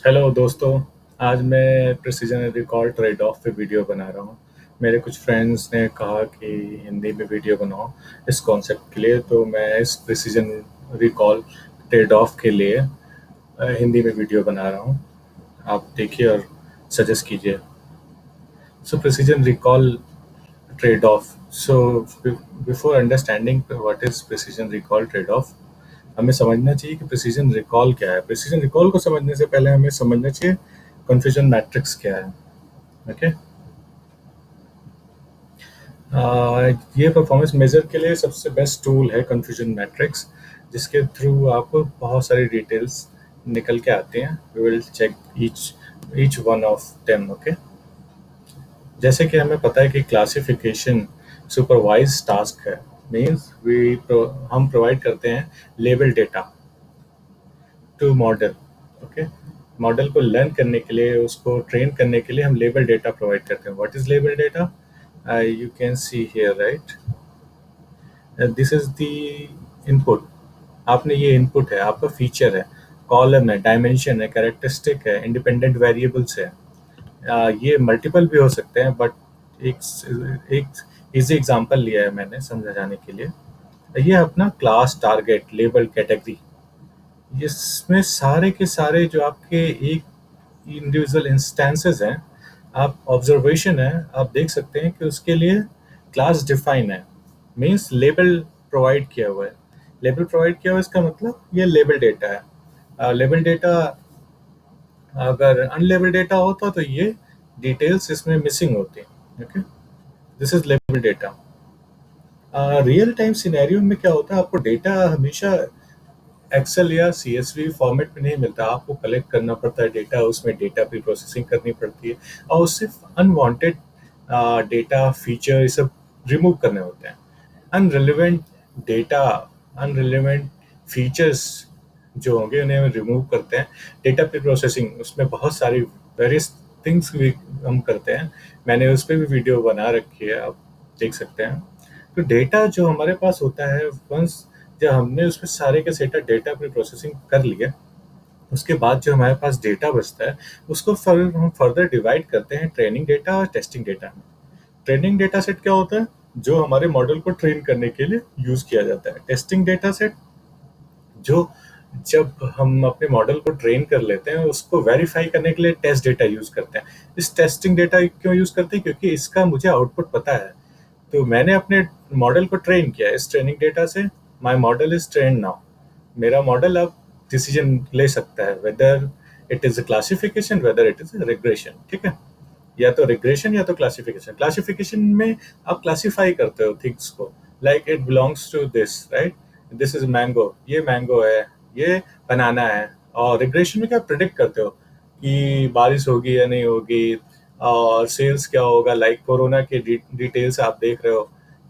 Hello दोस्तों। आज मैं प्रिसीजन रिकॉल ट्रेड ऑफ पे वीडियो बना रहा हूँ। मेरे कुछ फ्रेंड्स ने कहा कि हिंदी में वीडियो बनाओ इस कॉन्सेप्ट के लिए, तो मैं इस प्रिसीजन रिकॉल ट्रेड ऑफ के लिए हिंदी में वीडियो बना रहा हूँ। आप देखिए और सजेस्ट कीजिए। So precision recall trade off. So before understanding what is precision recall trade off, हमें समझना चाहिए कि प्रिसीजन रिकॉल क्या है। प्रिसीजन रिकॉल को समझने से पहले हमें समझना चाहिए कन्फ्यूजन मैट्रिक्स क्या है। ओके। ये परफॉर्मेंस मेजर के लिए सबसे बेस्ट टूल है कन्फ्यूजन मैट्रिक्स, जिसके थ्रू आपको बहुत सारी डिटेल्स निकल के आते हैं। We will check each each one of them. Okay. जैसे कि हमें पता है कि क्लासिफिकेशन सुपरवाइज टास्क है। मीन्स हम प्रोवाइड करते हैं label data to model. Okay. Model को लर्न करने के लिए, उसको ट्रेन करने के लिए हम लेबल डेटा प्रोवाइड करते हैं। What is label data? You can see here, right? This is the input. आपने ये इनपुट है, आपका फीचर है, कॉलम है, डायमेंशन है, कैरेक्टरिस्टिक है, इंडिपेंडेंट वेरिएबल्स है। ये मल्टीपल भी हो सकते हैं, बट एक एक इजी एग्जांपल लिया है मैंने समझाने के लिए। ये अपना क्लास, टारगेट, लेबल, कैटेगरी, इसमें सारे के सारे जो आपके एक इंडिविजुअल इंस्टेंसेस हैं, आप ऑब्जर्वेशन है, आप देख सकते हैं कि उसके लिए क्लास डिफाइन है। मीन्स लेबल प्रोवाइड किया हुआ है। लेबल प्रोवाइड किया हुआ है, इसका मतलब ये लेबल डेटा है। लेबल डेटा, अगर अनलेबल डेटा होता तो ये डिटेल्स इसमें मिसिंग होती। Okay. This is label data. Real time scenario में क्या होता है, आपको डेटा हमेशा एक्सेल या सीएसवी फॉर्मेट में नहीं मिलता। आपको कलेक्ट करना पड़ता है डेटा, उसमें डेटा प्री प्रोसेसिंग करनी पड़ती है, और उससे अनवांटेड डेटा, फीचर, ये सब रिमूव करने होते हैं। अनरिलेवेंट डेटा, अनरिलेवेंट फीचर्स जो होंगे उन्हें हम रिमूव करते हैं। डेटा प्री प्रोसेसिंग, उसमें बहुत सारी वेरियस थिंग्स भी हम करते हैं। मैंने उस पर भी वीडियो बना रखी है, आप देख सकते हैं। तो डेटा जो हमारे पास होता है, वंस जब हमने उसमें सारे के सेटा डेटा प्री प्रोसेसिंग कर लिया, उसके बाद जो हमारे पास डेटा बचता है, उसको हम फर्दर डिवाइड करते हैं ट्रेनिंग डेटा और टेस्टिंग डेटा में। ट्रेनिंग डेटा सेट क्या होता है? जो हमारे मॉडल को ट्रेन करने के लिए यूज किया जाता है। टेस्टिंग डेटा सेट, जो जब हम अपने मॉडल को ट्रेन कर लेते हैं, उसको वेरीफाई करने के लिए टेस्ट डेटा यूज करते हैं। इस टेस्टिंग डेटा क्यों यूज करते हैं? क्योंकि इसका मुझे आउटपुट पता है। तो मैंने अपने मॉडल को ट्रेन किया इस ट्रेनिंग डेटा से। My model is train now. मेरा मॉडल अब डिसीजन ले सकता है, whether it is a classification, whether it is a regression. ठीक है। या तो रिग्रेशन या तो क्लासिफिकेशन। क्लासिफिकेशन में आप क्लासिफाई करते हो थिंग्स को, like it belongs to this, right? This is mango, ये मैंगो है, ये बनाना है। और रिग्रेशन में क्या प्रिडिक्ट करते हो कि बारिश होगी या नहीं होगी, और सेल्स क्या होगा। लाइक कोरोना के डिटेल्स आप देख रहे हो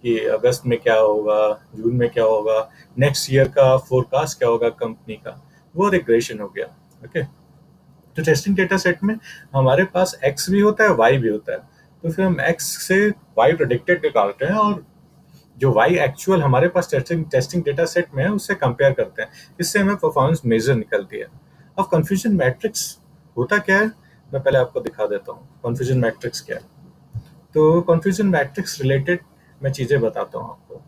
कि अगस्त में क्या होगा, जून में क्या होगा, नेक्स्ट ईयर का फोरकास्ट क्या होगा कंपनी का। वो रिग्रेशन हो गया। ओके। तो टेस्टिंग डेटा सेट में हमारे पास एक्स भी होता है, वाई भी होता है। तो फिर हम एक्स से वाई प्रेडिक्टेड निकालते हैं, और जो वाई एक्चुअल हमारे पास टेस्टिंग टेस्टिंग डेटा सेट में है, उससे कंपेयर करते हैं। इससे हमें परफॉर्मेंस मेजर निकलती है। अब कंफ्यूजन मैट्रिक्स होता क्या है, मैं पहले आपको दिखा देता हूँ कंफ्यूजन मैट्रिक्स क्या है। तो कंफ्यूजन मैट्रिक्स रिलेटेड मैं चीज़ें बताता हूँ आपको।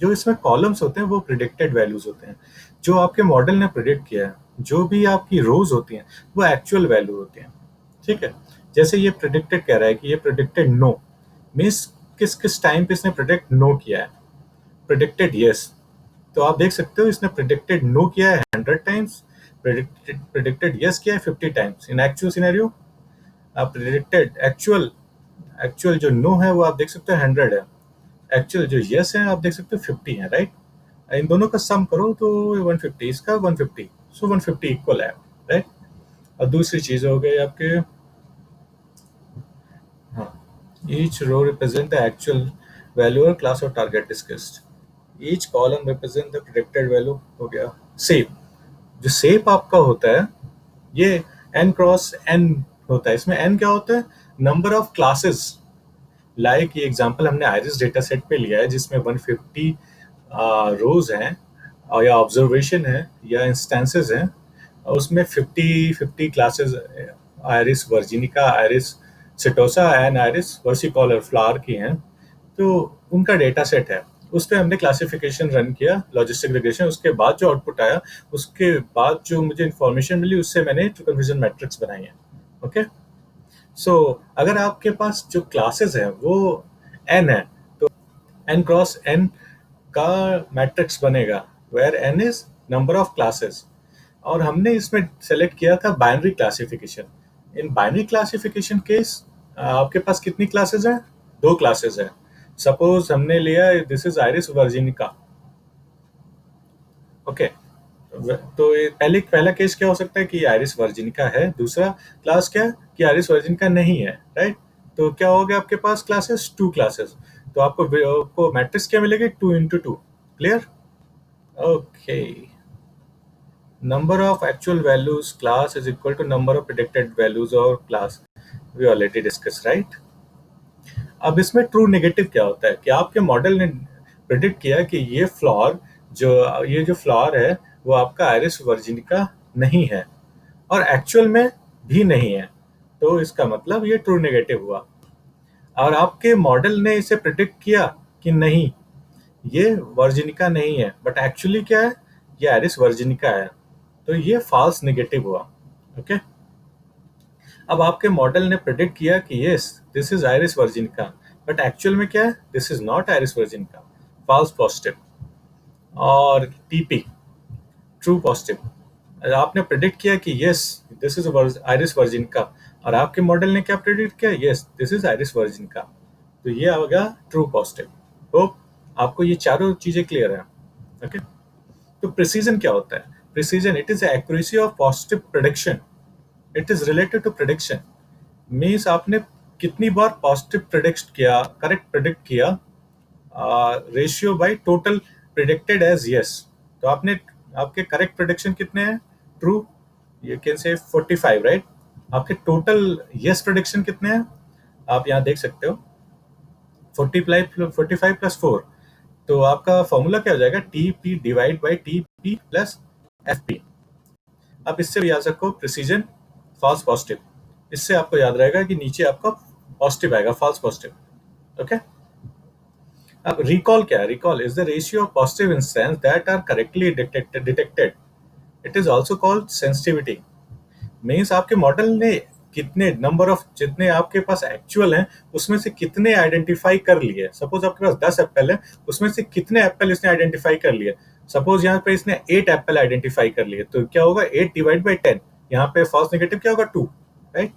जो इसमें कॉलम्स होते हैं वो प्रिडिक्टेड वैल्यूज होते हैं, जो आपके मॉडल ने प्रिडिक्ट किया है। जो भी आपकी रोज होती हैं, वो एक्चुअल वैल्यू होती हैं। ठीक है। जैसे ये प्रिडिक्टेड कह रहा है कि ये प्रिडिक्टेड नो, मीन्स किस किस टाइम पे इसने प्रिडिक्ट नो किया है। प्रिडिक्टेड यस, तो आप देख सकते हो इसने प्रिडिक्टेड नो किया है 100 टाइम्स, प्रिडिक्टेड यस किया है 50 टाइम्स। इन एक्चुअल सिनेरियो आप प्रिडिक्टेड एक्चुअल एक्चुअल जो नो है वो आप देख सकते हो 100 है। एक्चुअल जो यस है आप देख सकते हो 50 है, राइट? इन दोनों का सम करो तो 150, इसका 150, सो 150 इक्वल है, राइट? और दूसरी चीज हो गई आपके, हाँ, each row represent the actual value और क्लास और target discussed. Each column represent the predicted value. हो गया सेप। जो सेप आपका होता है, ये n क्रॉस n होता है। इसमें n क्या होता है? Number of classes. लाइक ये एग्जांपल हमने आयरिस डेटा सेट पे लिया है, जिसमें 150 रोज हैं, और या ऑब्जर्वेशन है या इंस्टेंसेस हैं। उसमें 50 classes iris virginica, iris setosa and iris versicolor flower की हैं। तो उनका डेटा सेट है, उस पे हमने क्लासिफिकेशन रन किया, लॉजिस्टिक रिग्रेशन। उसके बाद जो आउटपुट आया, उसके बाद जो मुझे इंफॉर्मेशन मिली, उससे मैंने कन्फ्यूजन मैट्रिक्स बनाई है। ओके, सो अगर आपके पास जो क्लासेस हैं वो एन है, तो एन क्रॉस एन का मैट्रिक्स बनेगा, where N is number of classes. और हमने इसमें सेलेक्ट किया था binary classification. In binary classification case आपके पास कितनी क्लासेस हैं? 2 क्लासेस हैं। सपोज हमने लिया दिस इज आयरिस वर्जिनिका। ओके, तो ये पहला केस क्या हो सकता है कि आयरिस वर्जिनिका है, दूसरा क्लास क्या है कि आयरिस वर्जिनिका नहीं है, राइट? तो क्या हो गया आपके पास क्लासेस? 2 क्लासेस। तो आपको मैट्रिक्स क्या मिलेगी? 2 into 2। Clear? Okay, number of actual values class is equal to number of predicted values और class we already discussed, right? अब इसमें ट्रू नेगेटिव क्या होता है कि आपके मॉडल ने प्रिडिक्ट किया कि ये जो फ्लावर है वो आपका आयरिस वर्जिनिका नहीं है, और एक्चुअल में भी नहीं है। तो इसका मतलब ये ट्रू नेगेटिव हुआ। और आपके मॉडल ने इसे प्रिडिक्ट किया कि नहीं, ये वर्जिनिका नहीं है, बट एक्चुअली क्या है, ये आयरिस वर्जिनिका है। तो ये फॉल्स नेगेटिव हुआ। ओके, अब आपके मॉडल ने प्रेडिक्ट किया कि yes this is iris virginica, but actual में क्या है, this is not iris virginica, false positive. और टीपी ट्रू पॉजिटिव। आपने प्रेडिक्ट किया कि yes this is iris virginica, और आपके मॉडल ने क्या प्रेडिक्ट किया? Yes this is iris virginica. तो ये आ गया ट्रू पॉजिटिव। होप आपको ये चारों चीजें क्लियर है। ओके, तो प्रिसीजन क्या होता है? Precision, it is accuracy of positive prediction. It is related to prediction. Means आपने कितनी बार पॉजिटिव प्रेडिक्ट किया, करेक्ट प्रेडिक्ट किया, ratio by total predicted as yes. तो आपने आपके करेक्ट प्रेडिक्शन कितने हैं? True, you can say 45, right? आपके टोटल यस प्रेडिक्शन कितने हैं? आप यहाँ देख सकते हो 45 प्लस 4। तो आपका फॉर्मूला क्या हो जाएगा? T P divide by T P plus F P. आप इससे भी याद रखो प्रिसीजन फॉल्स पॉजिटिव, इससे आपको याद रहेगा कि नीचे आपका पॉजिटिव आएगा, फॉल्स पॉजिटिव। ओके, अब रिकॉल क्या है? Recall is the ratio of positive instance that are correctly detected. It is also called sensitivity. Means आपके मॉडल ने कितने नंबर ऑफ, जितने आपके पास एक्चुअल हैं उसमें से कितने आइडेंटिफाई कर लिए। सपोज आपके पास 10 एप्पल है, उसमें से कितने एप्पल इसने आइडेंटिफाई कर लिए। सपोज यहाँ पे इसने 8 एप्पल आइडेंटिफाई कर लिए, तो क्या होगा? 8 डिवाइड बाई 10। यहाँ पे फॉल्स नेगेटिव क्या होगा? 2, राइट?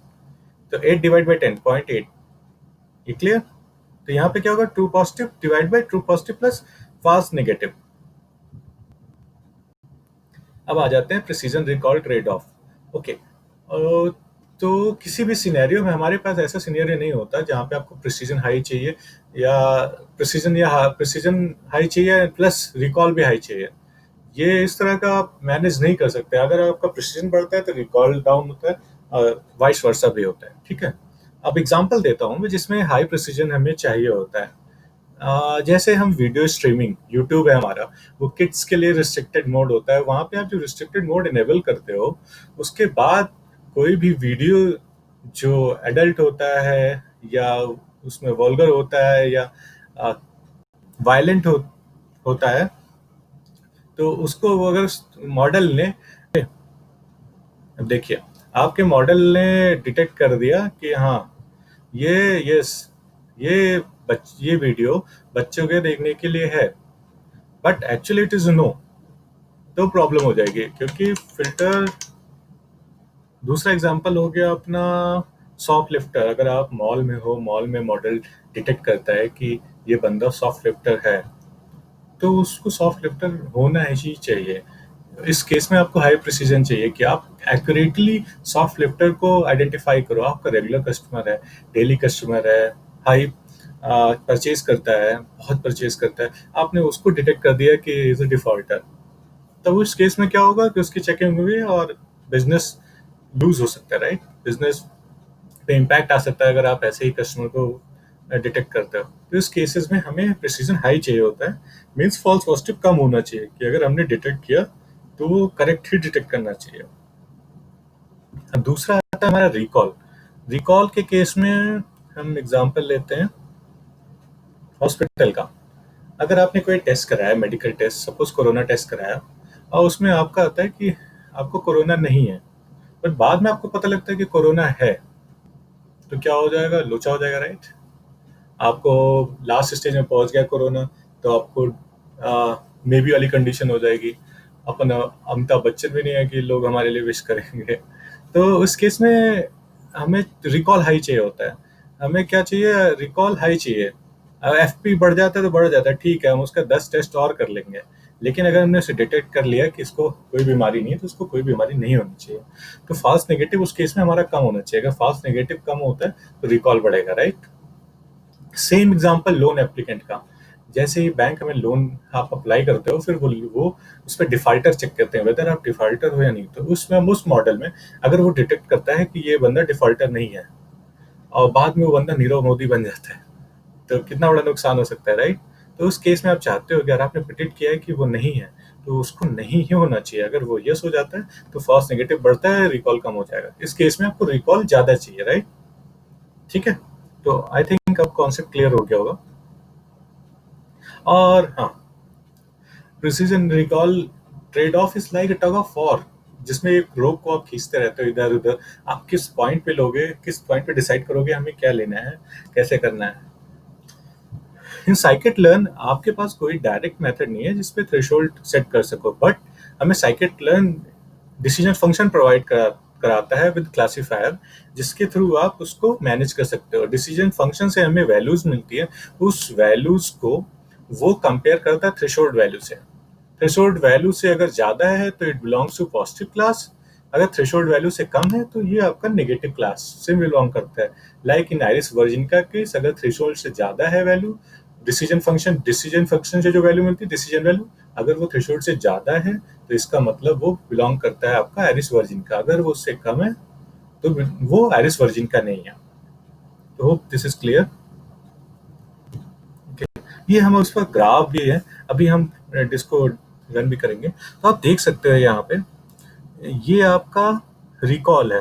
तो 8 डिवाइड बाई 10 0.8। ये क्लियर? तो यहाँ पे क्या होगा? True positive divide by true positive plus false negative. अब आ जाते हैं precision recall trade off. Okay, तो किसी भी सिनेरियो में हमारे पास ऐसा सिनेरियो नहीं होता जहाँ पे आपको प्रिसीजन हाई चाहिए, या प्रिसीजन हाई चाहिए प्लस रिकॉल भी हाई चाहिए। ये इस तरह का आप मैनेज नहीं कर सकते। अगर आपका प्रिसीजन बढ़ता है तो रिकॉल डाउन होता है, और वाइस वर्सा भी होता है। ठीक है, अब एग्जांपल देता हूँ जिसमें हाई प्रिसीजन हमें चाहिए होता है। जैसे हम वीडियो स्ट्रीमिंग, यूट्यूब है हमारा, वो किड्स के लिए रिस्ट्रिक्टेड मोड होता है। वहाँ पे आप जो रिस्ट्रिक्टेड मोड इनेबल करते हो, उसके बाद कोई भी वीडियो जो एडल्ट होता है, या उसमें वल्गर होता है, या वायलेंट होता है, तो उसको वो अगर मॉडल ने, अब देखिए आपके मॉडल ने डिटेक्ट कर दिया कि हाँ ये यस ये ये वीडियो बच्चों के देखने के लिए है, but actually it is no, तो प्रॉब्लम हो जाएगी, क्योंकि फिल्टर। दूसरा एग्जांपल हो गया अपना सॉफ्ट लिफ्टर। अगर आप मॉल में हो, मॉल में मॉडल डिटेक्ट करता है कि ये बंदा सॉफ्ट लिफ्टर है, तो उसको सॉफ्ट लिफ्टर होना ही चाहिए। इस केस में आपको हाई प्रिसीजन चाहिए कि आप एक्यूरेटली सॉफ्ट लिफ्टर को आइडेंटिफाई करो। आपका रेगुलर कस्टमर है, डेली कस्टमर है, हाई परचेज करता है, बहुत परचेज करता है, आपने उसको डिटेक्ट कर दिया कि इज अ डिफॉल्टर। तब उस केस में क्या होगा कि उसकी चेकिंग हुई और बिजनेस लूज हो सकता है, राइट? बिजनेस पे इम्पैक्ट आ सकता है अगर आप ऐसे ही कस्टमर को डिटेक्ट करते हो। तो इस केसेस में हमें प्रिसीजन हाई चाहिए होता है। मीन्स फॉल्स पॉजिटिव कम होना चाहिए, कि अगर हमने डिटेक्ट किया तो वो करेक्ट ही डिटेक्ट करना चाहिए। अब दूसरा आता है हमारा रिकॉल। रिकॉल के केस में हम एग्जांपल लेते हैं हॉस्पिटल का। अगर आपने कोई टेस्ट कराया, medical test, suppose corona test कराया, और उसमें आपका आता है कि आपको कोरोना नहीं है, पर बाद में आपको पता लगता है कि कोरोना है, तो क्या हो जाएगा? लोचा हो जाएगा, राइट? आपको लास्ट स्टेज में पहुंच गया कोरोना, तो आपको मे बी वाली कंडीशन हो जाएगी। अपन अमिताभ बच्चन भी नहीं है कि लोग हमारे लिए विश करेंगे। तो उस केस में हमें रिकॉल हाई चाहिए होता है। हमें क्या चाहिए? रिकॉल हाई चाहिए। एफपी बढ़ जाता है तो बढ़ जाता है, ठीक है, हम उसका 10 टेस्ट और कर लेंगे। लेकिन अगर हमने उसे डिटेक्ट कर लिया कि इसको कोई बीमारी नहीं है, तो उसको कोई बीमारी नहीं होनी चाहिए। तो फास्ट नेगेटिव उस केस में हमारा कम होना चाहिए। अगर फास्ट नेगेटिव कम होता है तो रिकॉल बढ़ेगा, right? Same example loan applicant का। जैसे ही बैंक हमें लोन आप अप्लाई करते हो, फिर वो उस पर डिफाल्टर चेक करते हैं, वेदर आप डिफाल्टर हो या नहीं। तो उसमें उस मॉडल में अगर वो डिटेक्ट करता है कि ये बंदा डिफाल्टर नहीं है, और बाद में वो बंदा नीरव मोदी बन जाता है, तो कितना बड़ा नुकसान हो सकता है, राइट? तो उस केस में आप चाहते हो कि अगर आपने प्रिडिक्ट किया है कि वो नहीं है, तो उसको नहीं ही होना चाहिए। अगर वो यस हो जाता है तो फॉल्स नेगेटिव बढ़ता है, रिकॉल कम हो जाएगा। इस केस में आपको रिकॉल ज्यादा चाहिए, राइट? ठीक है। तो आई थिंक अब कॉन्सेप्ट क्लियर हो गया होगा। और हाँ, precision recall trade of is like a tug of war, जिसमें एक रोप को आप खींचते रहते हो इधर उधर। आप किस पॉइंट पे लोगे, किस पॉइंट पे डिसाइड करोगे हमें क्या लेना है, कैसे करना है। इन साइकिट लर्न आपके पास कोई डायरेक्ट मेथड नहीं है जिसपे थ्रेशोल्ड सेट कर सको, बट हमें scikit learn decision function provide कराता है विद क्लासिफायर, जिसके थ्रू आप उसको मैनेज कर सकते हो। डिसीजन फंक्शन से हमें वैल्यूज मिलती है, उस वैल्यूज को वो कंपेयर करता है थ्रेशोल्ड वैल्यू से। थ्रेशोल्ड वैल्यू से अगर ज्यादा है तो it belongs to positive class, अगर थ्रेशोल्ड वैल्यू से कम है तो ये आपका नेगेटिव क्लास से बिलोंग करता है। लाइक इन आइरिस वर्जिन का केस, अगर थ्रेशोल्ड से ज्यादा है वैल्यू, डिसीजन फंक्शन से जो वैल्यू मिलती है डिसीजन वैल्यू, अगर वो थ्रेशोल्ड से ज्यादा है तो इसका मतलब वो बिलोंग करता है आपका आइरिस वर्जिन का। अगर वो उससे कम है तो वो आइरिस वर्जिन का नहीं है। तो होप दिस इज क्लियर। ये हम उस पर ग्राफ भी है, अभी हम इसको रन भी करेंगे, तो आप देख सकते हैं यहाँ पे ये आपका रिकॉल है।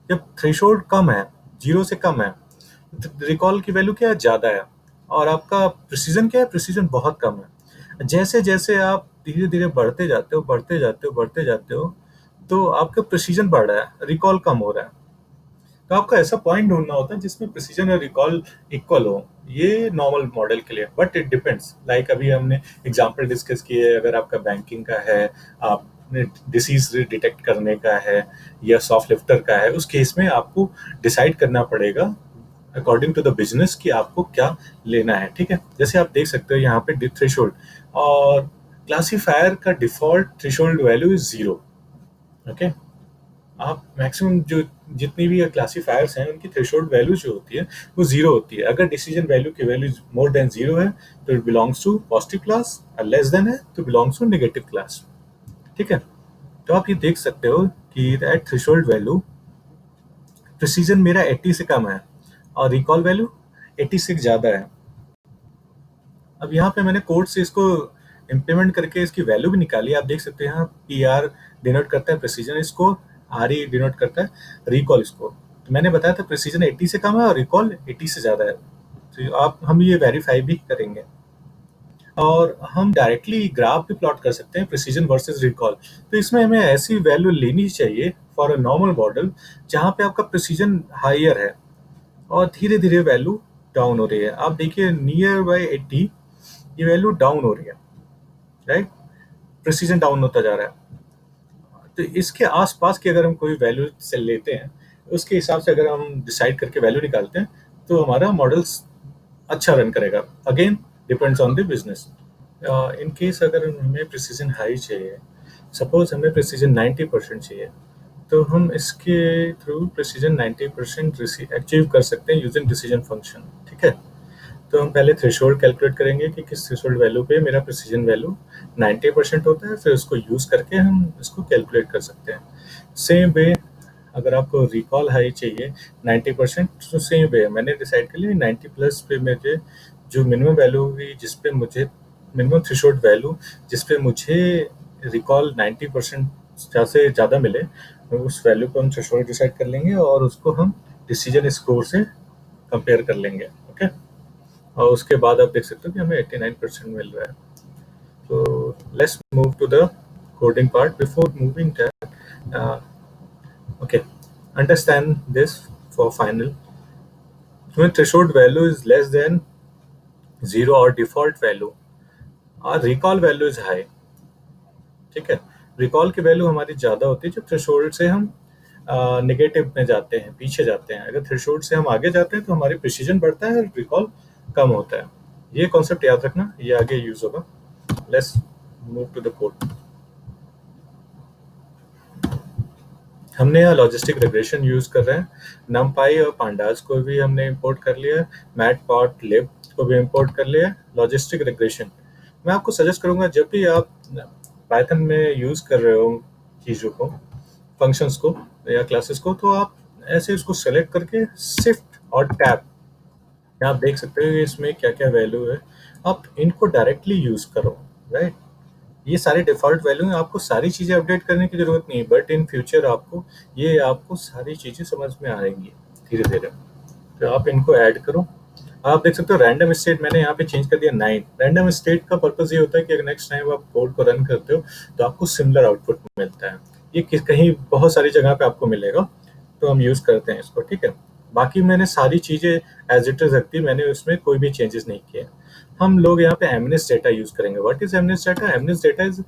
जब थ्रेशोल्ड कम है, 0 से कम है, रिकॉल की वैल्यू क्या है? ज्यादा है। और आपका प्रिसीजन क्या है? प्रिसीजन बहुत कम है। जैसे जैसे आप धीरे धीरे बढ़ते जाते हो, बढ़ते जाते हो, बढ़ते जाते हो, तो आपका प्रिसीजन बढ़ रहा है, रिकॉल कम हो रहा है। तो आपको ऐसा पॉइंट ढूंढना होता है जिसमें प्रिसीजन और रिकॉल इक्वल हो। ये नॉर्मल मॉडल के लिए, बट इट डिपेंड्स। लाइक अभी हमने एग्जांपल डिस्कस किए, अगर आपका बैंकिंग का है, आपने डिसीज डिटेक्ट करने का है, या सॉफ्ट लिफ्टर का है, उस केस में आपको डिसाइड करना पड़ेगा अकॉर्डिंग टू द बिजनेस कि आपको क्या लेना है। ठीक है, जैसे आप देख सकते हो यहाँ पे थ्रेशोल्ड और क्लासिफायर का default threshold value is 0। Okay, आप मैक्सिमम जो जितनी भी क्लासिफायर्स हैं उनकी थ्रेशोल्ड वैल्यू जो होती है वो 0 होती है। अगर डिसीजन वैल्यू की वैल्यू मोर देन 0 है तो it belongs to positive class, और लेस देन है तो बिलोंग्स टू नेगेटिव क्लास। ठीक है, तो आप ये देख सकते हो कि एट थ्रेशोल्ड वैल्यू प्रिसीजन मेरा 80 से कम है और रिकॉल वैल्यू 80 से ज़्यादा है। अब यहाँ पे मैंने कोड से इसको इम्प्लीमेंट करके इसकी वैल्यू भी निकाली। आप देख सकते हैं यहाँ पी आर डिनोट करता है precision score, R E denote करता है रिकॉल स्कोर। तो मैंने बताया था प्रिसीजन 80 से कम है और रिकॉल 80 से ज़्यादा है। तो आप हम ये वेरीफाई भी करेंगे, और हम डायरेक्टली ग्राफ भी प्लॉट कर सकते हैं प्रिसीजन वर्सेस रिकॉल। तो इसमें हमें ऐसी वैल्यू लेनी चाहिए फॉर अ नॉर्मल मॉडल जहाँ पे आपका प्रिसीजन हायर है और धीरे धीरे वैल्यू डाउन हो रही है। आप देखिए नियर बाय 80 ये वैल्यू डाउन हो रही है, राइट? प्रिसीजन डाउन होता जा रहा है। तो इसके आसपास की अगर हम कोई वैल्यू से लेते हैं, उसके हिसाब से अगर हम डिसाइड करके वैल्यू निकालते हैं, तो हमारा मॉडल्स अच्छा रन करेगा। Again depends on the business. In case अगर हमें प्रिसीजन हाई चाहिए, सपोज हमें प्रिसीजन 90% चाहिए, तो हम इसके थ्रू प्रिसीजन 90% अचीव कर सकते हैं यूजिंग डिसीजन फंक्शन। ठीक है, तो हम पहले थ्रेशोल्ड कैलकुलेट करेंगे कि किस थ्रेशोल्ड वैल्यू पे मेरा प्रिसीजन वैल्यू 90% होता है, फिर उसको यूज़ करके हम इसको कैलकुलेट कर सकते हैं। सेम वे अगर आपको रिकॉल हाई चाहिए 90%, तो सेम वे मैंने डिसाइड कर लिया 90 प्लस पे मुझे जो मिनिमम वैल्यू होगी, जिस पे मुझे मिनिमम थ्रेशोल्ड वैल्यू जिस पे मुझे रिकॉल 90% से ज़्यादा मिले, तो उस वैल्यू को हम थ्रेशोल्ड डिसाइड कर लेंगे और उसको हम डिसीजन स्कोर से कंपेयर कर लेंगे। ओके, और उसके बाद आप देख सकते हो कि हमें 89% मिल रहा है। तो let's move to the coding part. Before moving that, okay, understand this for final. When threshold value is less than 0 or default value, our recall value is high. ठीक है, रिकॉल की वैल्यू हमारी ज़्यादा होती है जब थ्रेशोल्ड से हम नेगेटिव में जाते हैं, पीछे जाते हैं। अगर थ्रेशोल्ड से हम आगे जाते हैं तो हमारी प्रिसीजन बढ़ता है और रिकॉल कम होता है। ये कॉन्सेप्ट याद रखना, ये आगे यूज होगा। Let's move to the code. हमने यहाँ लॉजिस्टिक रिग्रेशन यूज कर रहे हैं। नमपाई और पांडास को भी हमने इंपोर्ट कर लिया है, मैटप्लॉटलिब को भी इंपोर्ट कर लिया है। लॉजिस्टिक रिग्रेशन मैं आपको सजेस्ट करूंगा जब भी आप पाइथन में यूज कर रहे हो चीज़ों को, फंक्शंस को या क्लासेस को, तो आप ऐसे इसको सेलेक्ट करके शिफ्ट और टैब, आप देख सकते हो इसमें क्या क्या वैल्यू है, आप इनको डायरेक्टली यूज करो। राइट, ये सारे डिफ़ॉल्ट वैल्यू हैं, आपको सारी चीज़ें अपडेट करने की ज़रूरत नहीं है, बट इन फ्यूचर आपको सारी चीज़ें समझ में आएंगी धीरे धीरे। तो आप इनको ऐड करो। आप देख सकते हो रैंडम स्टेट मैंने यहाँ पे चेंज कर दिया 9। रैंडम स्टेट का पर्पज़ ये होता है कि अगर नेक्स्ट टाइम आप कोड को रन करते हो तो आपको सिमिलर आउटपुट मिलता है। ये कहीं बहुत सारी जगह पे आपको मिलेगा, तो हम यूज़ करते हैं इसको। ठीक है, बाकी मैंने सारी चीज़ें एज इट इज़ रखती, मैंने उसमें कोई भी चेंजेस नहीं किए। हम लोग यहाँ पे एमनेस डेटा यूज़ करेंगे। What is MNIST data? MNIST data is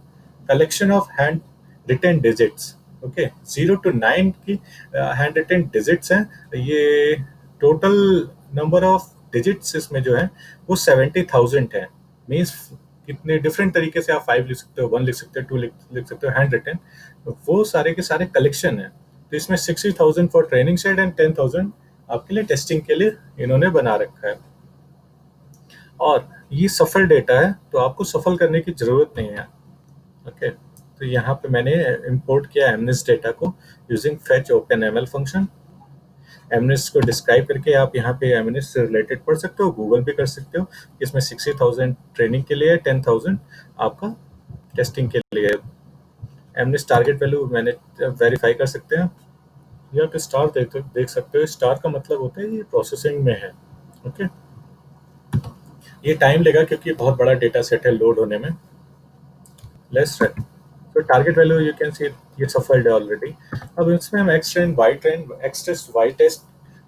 collection of handwritten digits. Okay, 0 to 9 की हैंड रिटन डिजिट्स हैं। ये टोटल नंबर ऑफ डिजिट्स इसमें जो है वो 70,000 है। मीन्स कितने डिफरेंट तरीके से आप 5 लिख सकते हो, 1 लिख सकते हो, 2 लिख सकते हो हैंड रिटन, वो सारे के सारे कलेक्शन है। तो इसमें 60,000 फॉर ट्रेनिंग सेट एंड 10,000 आपके लिए टेस्टिंग के लिए इन्होंने बना रखा है। और ये सफल डेटा है तो आपको सफल करने की जरूरत नहीं है। ओके, तो यहाँ पे मैंने इंपोर्ट किया एमनेस डेटा को using fetch open ML function. MNIST को डिस्क्राइब करके आप यहाँ पे एमनेस से रिलेटेड पढ़ सकते हो, गूगल भी कर सकते हो। इसमें 60,000 ट्रेनिंग के लिए, 10,000 आपका टेस्टिंग के लिए। एमनेस टारगेट वैल्यू मैंने वेरीफाई कर सकते हैं। यहाँ पे स्टार देख सकते हो। स्टार का मतलब होता है ये प्रोसेसिंग में है। ओके, ये टाइम लेगा क्योंकि बहुत बड़ा डेटा सेट है लोड होने में। Let's run. तो target value you can see ये सफल्ड है ऑलरेडी। अब इसमें हम एक्स टेस्ट वाई टेस्ट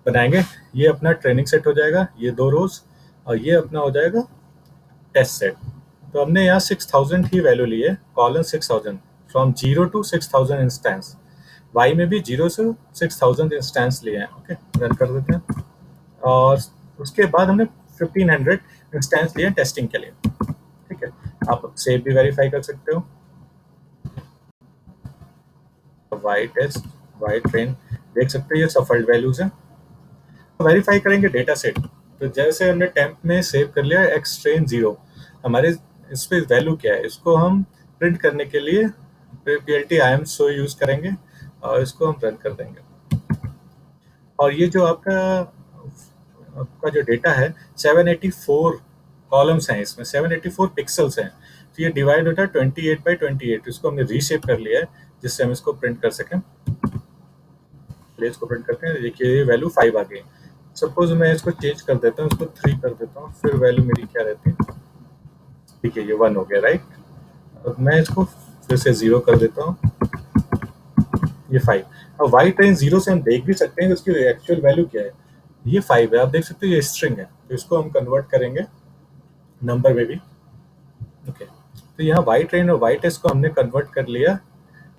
बनाएंगे। ये अपना ट्रेनिंग सेट हो जाएगा, ये 2 रोज, और ये अपना हो जाएगा टेस्ट सेट। तो हमने यहाँ 6,000 ही वैल्यू ली है, colon 6,000 from 0 to 6,000 instance. Y में भी 0 से 6,000 इंस्टेंस लिए हैं। ओके, रन कर देते हैं। और उसके बाद हमने 1,500 इंस्टेंस लिए टेस्टिंग के लिए। ठीक है, आप सेव भी वेरीफाई कर सकते हो। वाई टेस्ट, वाई ट्रेन, देख सकते हो ये सफल्ड वैल्यूज हैं। वेरीफाई करेंगे डेटा सेट। तो जैसे हमने टेम्प में सेव कर लिया एक्स ट्रेन 0, हमारे इस पे वैल्यू क्या है, इसको हम प्रिंट करने के लिए plt im show यूज करेंगे और इसको हम रन कर देंगे। और ये जो आपका जो डेटा है 784 कॉलम्स हैं, इसमें 784 पिक्सल्स हैं। तो ये डिवाइड होता है 28 by 28। इसको हमने रीशेप कर लिया है जिससे हम इसको प्रिंट कर सकें। इसको प्रिंट करते हैं, देखिए वैल्यू 5 आ गई। सपोज मैं इसको चेंज कर देता हूँ, इसको 3 कर देता हूँ, फिर वैल्यू मेरी क्या रहती है? ठीक है, ये 1 हो गया। राइट, अब मैं इसको फिर से 0 कर देता हूँ, ये 5। अब वाई ट्रेन 0 से हम देख भी सकते हैं उसकी एक्चुअल वैल्यू क्या है। ये 5 है, आप देख सकते हो ये स्ट्रिंग है, तो इसको हम कन्वर्ट करेंगे नंबर में भी। ओके, तो यहाँ वाई ट्रेन और वाई टेस्ट को हमने कन्वर्ट कर लिया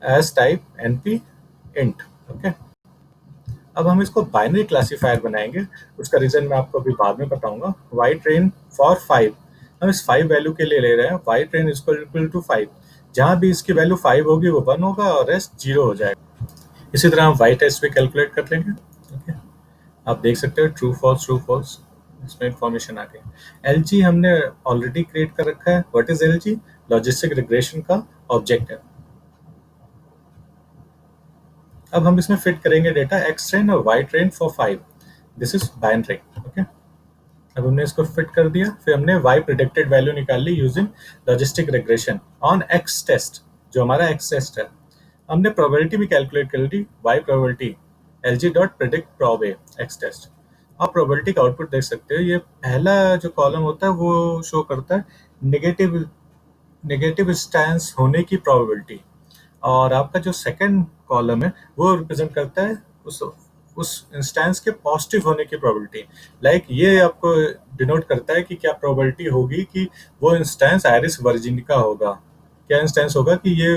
as type np int। Okay, अब हम इसको बाइनरी क्लासीफायर बनाएंगे, उसका रीजन मैं आपको अभी बाद में बताऊंगा। वाई ट्रेन फॉर 5, हम इस 5 वैल्यू के लिए ले रहे हैं। वाई ट्रेन इक्वल टू 5, जहां भी इसकी वैल्यू 5 होगी वो 1 होगा और रेस्ट 0 हो जाएगा। इसी तरह हम वाई टेस्ट भी कैलकुलेट कर लेंगे। ओके, आप देख सकते हो ट्रू फॉल्स, इसमें इंफॉर्मेशन आ गई। एलजी हमने ऑलरेडी क्रिएट कर रखा है। What is LG? Logistic regression का ऑब्जेक्ट है। अब हम इसमें फिट करेंगे डेटा एक्स ट्रेन और Y train for 5। This is binary. Okay, अब हमने इसको फिट कर दिया, फिर हमने वाई प्रिडिक्टेड वैल्यू निकाल ली using logistic regression on X test, जो हमारा एक्स टेस्ट है। हमने प्रोबेबिलिटी भी कैलकुलेट कर ली, Y probability LG dot predict prob a X test. आप प्रोबेबिलिटी का आउटपुट देख सकते हो, ये पहला जो कॉलम होता है वो शो करता है नेगेटिव नेगेटिव स्टैंस होने की प्रोबेबिलिटी, और आपका जो सेकंड कॉलम है वो रिप्रेजेंट करता है उस इंस्टेंस के पॉजिटिव होने की प्रोबेबिलिटी। लाइक ये आपको डिनोट करता है कि क्या प्रोबेबिलिटी होगी कि वो इंस्टेंस आयरिस वर्जिन का होगा, क्या इंस्टेंस होगा कि ये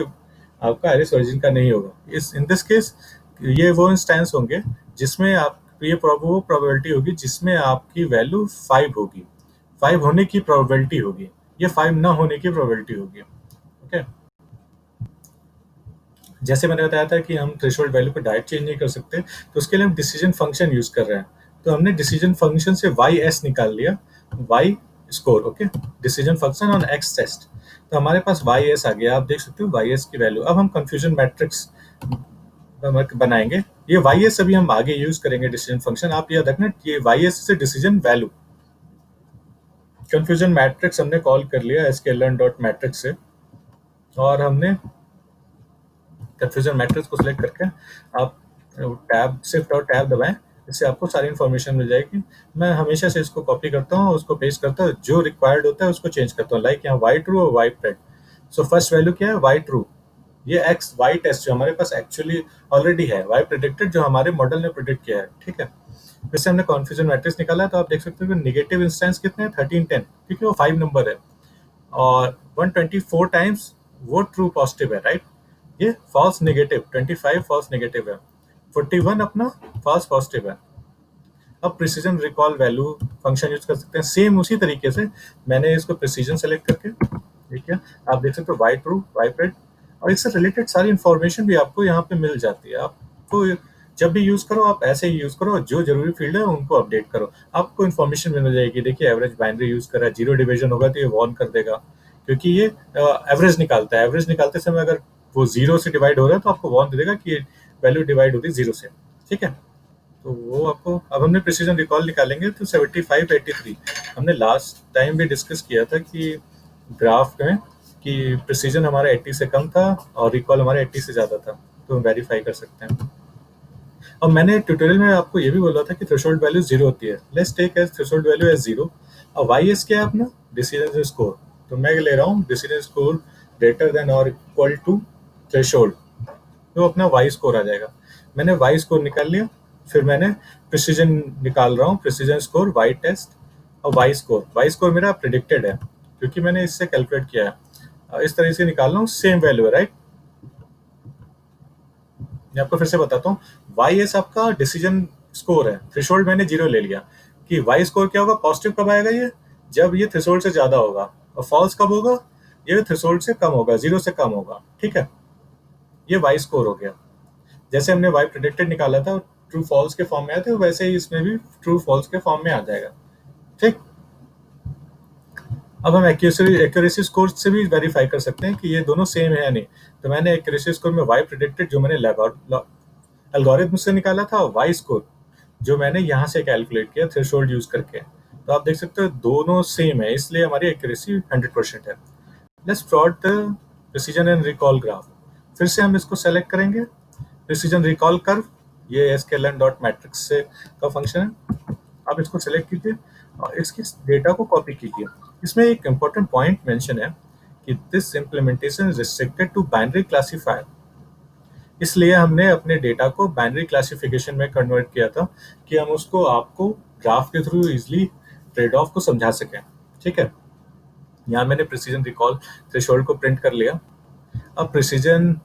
आपका आयरिस वर्जिन का नहीं होगा। इस इन दिस केस ये वो इंस्टेंस होंगे जिसमें आप ये वो प्रोबेबिलिटी होगी जिसमें आपकी वैल्यू 5 होगी, 5 होने की प्रोबेबिलिटी होगी, ये 5 ना होने की प्रोबेबिलिटी होगी। ओके, जैसे मैंने बताया था कि हम थ्रेशोल्ड वैल्यू को डायरेक्ट चेंज नहीं कर सकते, तो उसके लिए हम डिसीजन फंक्शन यूज कर रहे हैं। तो हमने डिसीजन फंक्शन से वाई एस निकाल लिया, Y score. Okay, decision function on X test, तो हमारे पास वाई एस आ गया। आप देख सकते हो वाई एस की वैल्यू। अब हम कंफ्यूजन मैट्रिक्स बनाएंगे। ये वाई एस अभी हम आगे यूज करेंगे डिसीजन फंक्शन। आप याद रखना ये वाई एस से डिसीजन वैल्यू। कंफ्यूजन मैट्रिक्स हमने कॉल कर लिया एसकेलर्न डॉट मैट्रिक्स से, और हमने कंफ्यूजन मैट्रिक्स को सिलेक्ट करके आप टैब शिफ्ट और टैब दबाएं, इससे आपको सारी इन्फॉर्मेशन मिल जाएगी। मैं हमेशा से इसको कॉपी करता हूँ, उसको पेस्ट करता हूँ, जो रिक्वायर्ड होता है उसको चेंज करता हूँ। लाइक यहाँ वाई ट्रू और Y pred. So first value क्या है, वाई ट्रू। ये एक्स वाई टेस्ट जो हमारे पास एक्चुअली ऑलरेडी है, वाई प्रेडिक्टेड जो हमारे मॉडल ने प्रेडिक्ट किया है, ठीक है। वैसे हमने कॉन्फ्यूजन मैट्रिक्स निकाला है, तो आप देख सकते हो कि नेगेटिव इंस्टेंस कितने हैं, 13 10, क्योंकि वो 5 नंबर है, और 124 टाइम्स वो ट्रू पॉजिटिव है, राइट। ये फॉल्स नेगेटिव 25 फॉल्स नेगेटिव है, 41 अपना फॉल्स पॉजिटिव है। अब precision recall value function use कर सकते हैं सेम उसी तरीके से। मैंने इसको प्रिसीजन सेलेक्ट करके, ठीक है, आप देख सकते हो वाई ट्रू वाई प्रेड, और इससे रिलेटेड सारी इंफॉर्मेशन भी आपको यहाँ पे मिल जाती है। आपको जब भी यूज करो आप ऐसे ही यूज करो, जो जरूरी फील्ड है उनको अपडेट करो, आपको इन्फॉर्मेशन मिल जाएगी। देखिए एवरेज बाइनरी यूज कर रहा है, 0 डिवीजन होगा तो ये वॉर्न कर देगा, क्योंकि ये एवरेज निकालता है। एवरेज निकालते समय अगर वो 0 से डिवाइड हो रहा है तो आपको वॉर्न दे देगा कि वैल्यू डिवाइड होती है 0 से, ठीक है। तो वो आपको, अब हमने प्रिसीजन रिकॉल निकालेंगे तो 75 83 हमने लास्ट टाइम भी डिस्कस किया था कि ग्राफ में कि प्रिसीजन हमारा 80 से कम था और रिकॉल हमारा 80 से ज़्यादा था, तो हम वेरीफाई कर सकते हैं। और मैंने ट्यूटोरियल में आपको ये भी बोला था कि थ्रेशोल्ड वैल्यू 0 होती है। Let's take as threshold value as 0। और वाई एस क्या है अपना, डिसीजन स्कोर। तो मैं ले रहा हूँ डिसीजन स्कोर ग्रेटर देन और इक्वल टू थ्रेशोल्ड, तो अपना वाई स्कोर आ जाएगा। मैंने वाई स्कोर निकाल लिया, फिर मैंने प्रिसीजन निकाल रहा हूँ, प्रिसीजन स्कोर वाई टेस्ट और वाई स्कोर। वाई स्कोर मेरा प्रिडिक्टेड है क्योंकि मैंने इससे कैलकुलेट किया है। इस तरह से निकाल रहा हूँ, सेम वैल्यू है, राइट। मैं आपको फिर से बताता हूँ, वाई एस आपका डिसीजन स्कोर है, थ्रेशोल्ड मैंने 0 ले लिया। कि वाई स्कोर क्या होगा, पॉजिटिव कब आएगा, ये जब ये थ्रेशोल्ड से ज्यादा होगा, और फॉल्स कब होगा, ये थ्रेशोल्ड से कम होगा, 0 से कम होगा, ठीक है। ये वाई स्कोर हो गया। जैसे हमने वाई प्रेडिक्टेड निकाला था ट्रू फॉल्स के फॉर्म में आया था, वैसे ही इसमें भी ट्रू फॉल्स के फॉर्म में आ जाएगा, ठीक। अब हम एक्यूरेसी स्कोर से भी वेरीफाई कर सकते हैं कि ये दोनों सेम है या नहीं। तो मैंने एक्यूरेसी स्कोर में वाई प्रेडिक्टेड जो मैंने एल्गोरिथम से निकाला था, वाई स्कोर जो मैंने यहाँ से कैलकुलेट किया थ्रेशोल्ड यूज करके, तो आप देख सकते हो दोनों सेम है, इसलिए हमारी एक्यूरेसी 100% है। Let's plot the precision and recall graph. फिर से हम इसको सेलेक्ट करेंगे, प्रिसीजन रिकॉल कर्व, ये एसकेलर्न डॉट मैट्रिक्स से का फंक्शन है। आप इसको सेलेक्ट कीजिए और इसकी डेटा को कॉपी कीजिए। इसमें एक इम्पोर्टेंट पॉइंट मेंशन है कि this implementation is restricted to binary classifier. इसलिए हमने अपने डेटा को बाइनरी क्लासिफिकेशन में कन्वर्ट किया था कि हम उसको आपको ग्राफ के थ्रू इजिली ट्रेड ऑफ को समझा सकें, ठीक है। यहाँ मैंने प्रिसीजन रिकॉल थ्रेशोल्ड को प्रिंट कर लिया। अब प्रिसीजन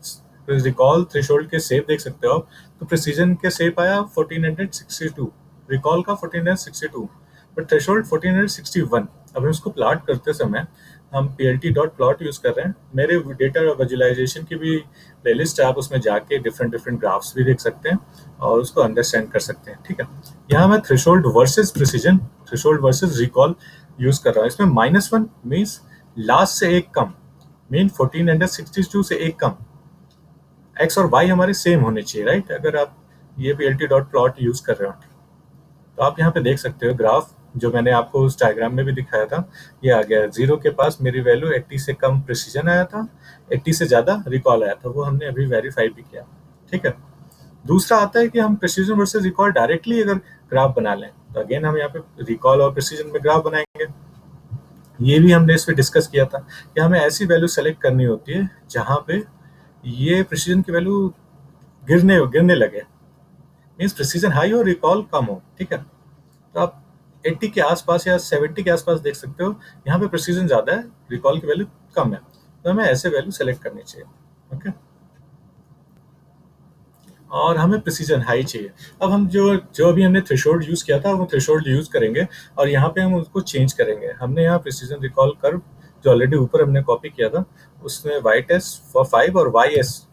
रिकॉल थ्रेशोल्ड के शेप देख सकते हो आप। तो प्रिसीजन के शेप आया 1462, रिकॉल का 1462, बट थ्रेशोल्ड 1461। अब हम इसको प्लॉट करते समय हम plt.plot यूज कर रहे हैं। मेरे डेटा विजुअलाइजेशन की भी प्लेलिस्ट है, आप उसमें जाके डिफरेंट ग्राफ्स भी देख सकते हैं और उसको अंडरस्टैंड कर सकते हैं, ठीक है। यहाँ मैं threshold versus precision, threshold versus recall use कर रहा हूँ। इसमें -1 मीन्स लास्ट से एक कम, मीन 1462 से एक कम। एक्स और वाई हमारे सेम होने चाहिए, राइट। अगर आप ये plt.plot यूज कर रहे हो तो आप यहाँ पे देख सकते हो ग्राफ जो मैंने आपको उस डायग्राम में भी दिखाया था, ये आ गया। 0 के पास मेरी वैल्यू 80 से कम प्रिसीजन आया था, 80 से ज़्यादा रिकॉल आया था, वो हमने अभी वेरीफाई भी किया। ठीक है। दूसरा आता है कि हम प्रिसीजन वर्सेस रिकॉल डायरेक्टली अगर ग्राफ बना लें, तो अगेन हम यहाँ पे रिकॉल और प्रिसीजन में ग्राफ बनाएंगे। ये भी हमने इस पे डिस्कस किया था कि हमें ऐसी वैल्यू सेलेक्ट करनी होती है जहाँ पे ये प्रिसीजन की वैल्यू गिरने गिरने लगे, मीन्स प्रिसीजन हाई हो, रिकॉल कम हो। ठीक है। तो आप 80 के आसपास या 70 के आसपास देख सकते हो, यहाँ पे प्रिसीजन ज़्यादा है, रिकॉल की वैल्यू कम है, तो हमें ऐसे वैल्यू सेलेक्ट करनी चाहिए। ओके। और हमें प्रिसीजन हाई चाहिए। अब हम जो जो अभी हमने थ्रेशोल्ड यूज़ किया था, वो थ्रेशोल्ड यूज़ करेंगे और यहाँ पे हम उसको चेंज करेंगे। हमने यहाँ प्रिसीजन रिकॉल कर्व जो ऑलरेडी ऊपर हमने कॉपी किया था, उसमें वाई टेस्ट फॉर 5 और वाई एस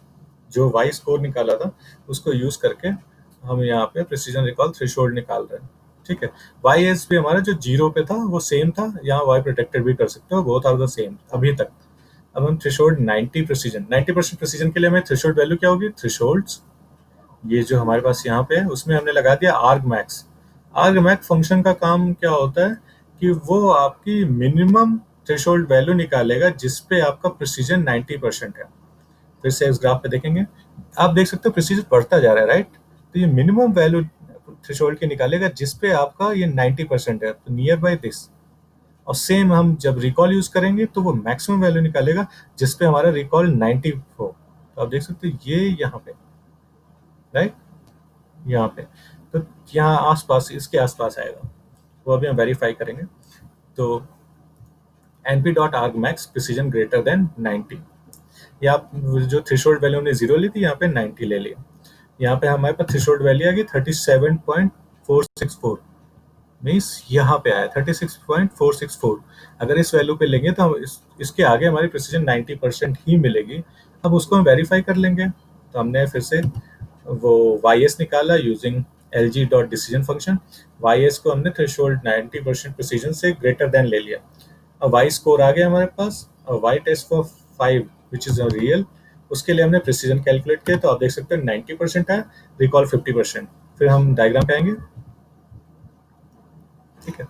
जो वाई स्कोर निकाला था, उसको यूज़ करके हम यहाँ पे प्रिसीजन रिकॉल थ्रेशोल्ड निकाल रहे हैं। ठीक है। वाई एस भी हमारा जो 0 पे था वो सेम था, यहाँ वाई प्रोटेक्टेड भी कर सकते हो, बोथ आर द सेम अभी तक। अब हम थ्रेशोल्ड 90% प्रिसीजन के लिए हमें थ्रेशोल्ड वैल्यू क्या होगी? थ्रेशोल्ड्स ये जो हमारे पास यहाँ पे है उसमें हमने लगा दिया आर्ग मैक्स। आर्ग मैक्स फंक्शन का काम क्या होता है कि वो आपकी मिनिमम थ्रेशोल्ड वैल्यू निकालेगा जिस पे आपका प्रिसीजन 90% है। फिर से इस ग्राफ पे देखेंगे, आप देख सकते हो प्रिसीजन बढ़ता जा रहा है, राइट? तो ये मिनिमम वैल्यू थ्रेशोल्ड की निकालेगा जिस पे आपका ये 90% है, तो नियर बाय दिस। और सेम हम जब रिकॉल यूज करेंगे तो वो मैक्सिमम वैल्यू निकालेगा जिस पे हमारा रिकॉल 90 हो। तो आप देख सकते हो ये यहाँ पे, राइट, यहाँ पे, तो यहाँ आसपास, इसके आसपास आएगा, वो अभी हम वेरीफाई करेंगे। तो np dot arg max precision greater than 90, या आप जो थ्रेशोल्ड वैल्यू हमने 0 ली थी, यहाँ पे 90 ले लिया। यहाँ पे हमारे पास थ्रेशोल्ड वैल्यू आ गई 37.464, मीन्स यहाँ पे आया 36.464। अगर इस वैल्यू पे लेंगे तो हम इसके आगे हमारी प्रिसीजन 90% ही मिलेगी। अब उसको हम वेरीफाई कर लेंगे। तो हमने फिर से वो वाई एस निकाला using L G dot decision function. Y S को हमने थ्रेशोल्ड 90% प्रिसीजन से ग्रेटर देन ले लिया। अब वाई स्कोर आ गया हमारे पास, और Y test for 5 which is real, उसके लिए हमने प्रिसीजन कैलकुलेट किया। तो आप देख सकते हैं 90% है, रिकॉल 50%। फिर हम डायग्राम पे आएंगे। ठीक है।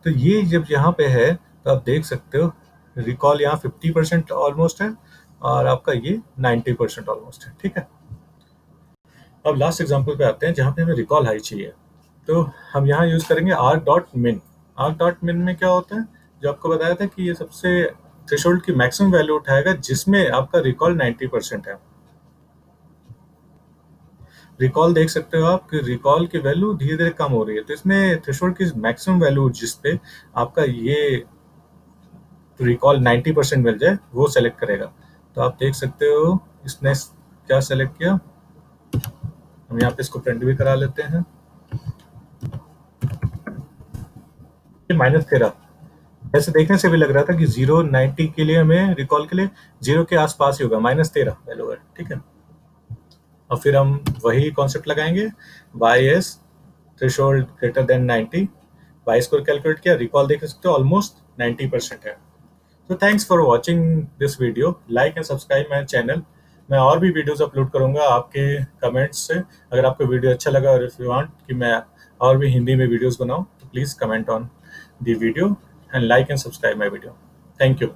तो ये जब यहाँ पे है तो आप देख सकते हो रिकॉल यहाँ 50% ऑलमोस्ट है, और आपका ये 90% ऑलमोस्ट है। ठीक है। अब लास्ट एग्जांपल पे आते हैं जहाँ पे हमें रिकॉल हाई चाहिए। तो हम यहाँ यूज करेंगे आर डॉट मिन। आर डॉट मिन में क्या होता है, जो आपको बताया था कि ये सबसे थ्रेशोल्ड की मैक्सिमम वैल्यू उठाएगा जिसमें आपका रिकॉल 90% है। रिकॉल देख सकते हो आप कि रिकॉल की वैल्यू धीरे धीरे कम हो रही है, तो इसमें थ्रेशोल्ड की मैक्सिमम वैल्यू जिसपे आपका ये रिकॉल 90% मिल जाए वो सेलेक्ट करेगा। तो आप देख सकते हो इसने क्या सेलेक्ट किया। हम यहाँ पे इसको प्रिंट भी करा लेते हैं। -13, ऐसे देखने से भी लग रहा था कि 0-90 के लिए हमें रिकॉल के लिए 0 के आसपास ही होगा, -13 वैल्यू है। ठीक है। और फिर हम वही कॉन्सेप्ट लगाएंगे, Y S threshold greater than 90, Y score calculate किया, रिकॉल देख सकते हो ऑलमोस्ट 90% है। तो thanks for watching this video, like and subscribe my channel. मैं और भी वीडियोस अपलोड करूंगा आपके कमेंट्स से। अगर आपको वीडियो अच्छा लगा और इफ यू वांट कि मैं और भी हिंदी में वीडियोस बनाऊं, तो please comment on the video and like and subscribe my video. Thank you.